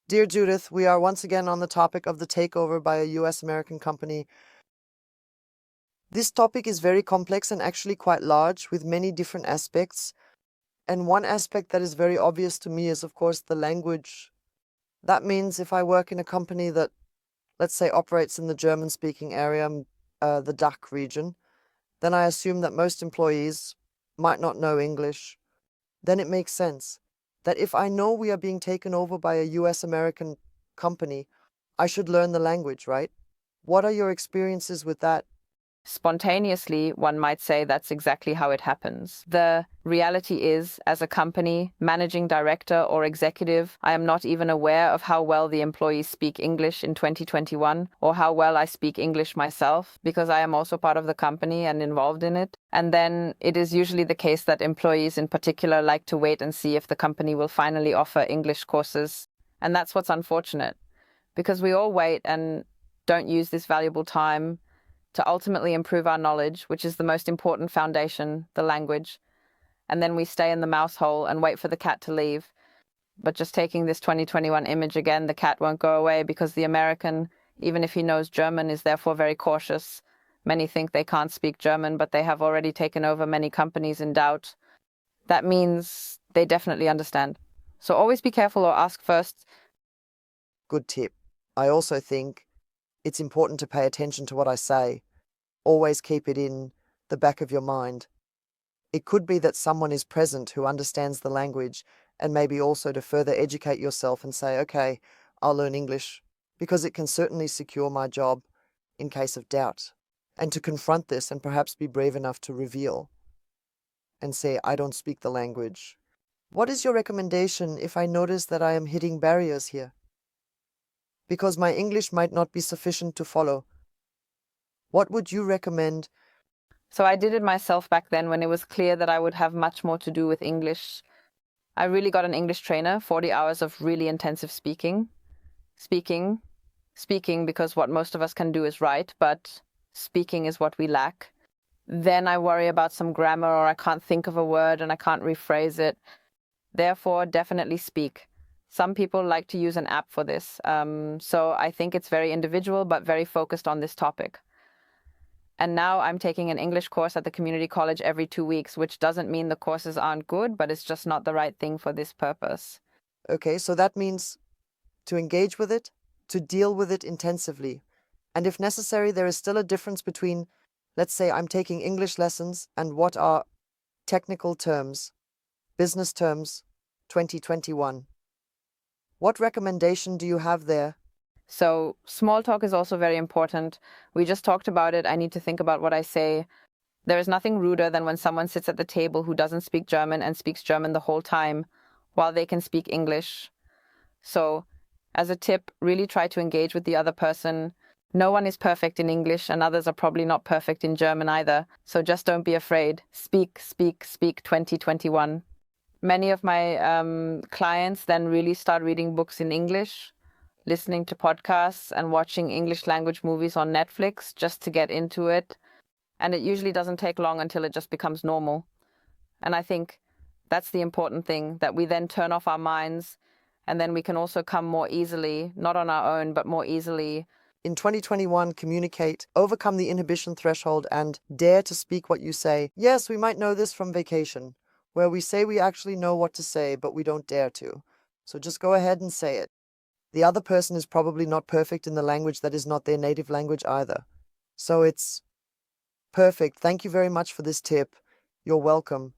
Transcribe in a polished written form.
Dear Judith, we are once again on the topic of the takeover by a US American company. This topic is very complex and actually quite large with many different aspects. And one aspect that is very obvious to me is, of course, the language. That means if I work in a company that, let's say, operates in the German-speaking area, the DACH region, then I assume that most employees might not know English. Then it makes sense that if I know we are being taken over by a US American company, I should learn the language, right? What are your experiences with that? Spontaneously, one might say that's exactly how it happens. The reality is, as a company, managing director or executive, I am not even aware of how well the employees speak English in 2021 or how well I speak English myself, because I am also part of the company and involved in it. And then it is usually the case that employees in particular like to wait and see if the company will finally offer English courses. And that's what's unfortunate, because we all wait and don't use this valuable time to ultimately improve our knowledge, which is the most important foundation, the language. And then we stay in the mouse hole and wait for the cat to leave. But just taking this 2021 image again, the cat won't go away because the American, even if he knows German, is therefore very cautious. Many think they can't speak German, but they have already taken over many companies in doubt. That means they definitely understand. So always be careful or ask first. Good tip. I also think it's important to pay attention to what I say. Always keep it in the back of your mind. It could be that someone is present who understands the language, and maybe also to further educate yourself and say, okay, I'll learn English, because it can certainly secure my job in case of doubt. And to confront this and perhaps be brave enough to reveal and say, I don't speak the language. What is your recommendation if I notice that I am hitting barriers here? Because my English might not be sufficient to follow. What would you recommend? So I did it myself back then when it was clear that I would have much more to do with English. I really got an English trainer, 40 hours of really intensive speaking, because what most of us can do is write, but speaking is what we lack. Then I worry about some grammar, or I can't think of a word and I can't rephrase it. Therefore, definitely speak. Some people like to use an app for this. So I think it's very individual, but very focused on this topic. And now I'm taking an English course at the community college every 2 weeks, which doesn't mean the courses aren't good, but it's just not the right thing for this purpose. Okay, so that means to engage with it, to deal with it intensively. And if necessary, there is still a difference between, let's say, I'm taking English lessons and what are technical terms, business terms, 2021. What recommendation do you have there? So small talk is also very important. We just talked about it. I need to think about what I say. There is nothing ruder than when someone sits at the table who doesn't speak German and speaks German the whole time while they can speak English. So as a tip, really try to engage with the other person. No one is perfect in English, and others are probably not perfect in German either. So just don't be afraid. Speak 2021. Many of my clients then really start reading books in English, listening to podcasts and watching English language movies on Netflix just to get into it. And it usually doesn't take long until it just becomes normal. And I think that's the important thing, that we then turn off our minds, and then we can also come more easily, not on our own, but more easily. In 2021, communicate, overcome the inhibition threshold, and dare to speak what you say. Yes, we might know this from vacation, where we say we actually know what to say, but we don't dare to. So just go ahead and say it. The other person is probably not perfect in the language that is not their native language either. So it's perfect. Thank you very much for this tip. You're welcome.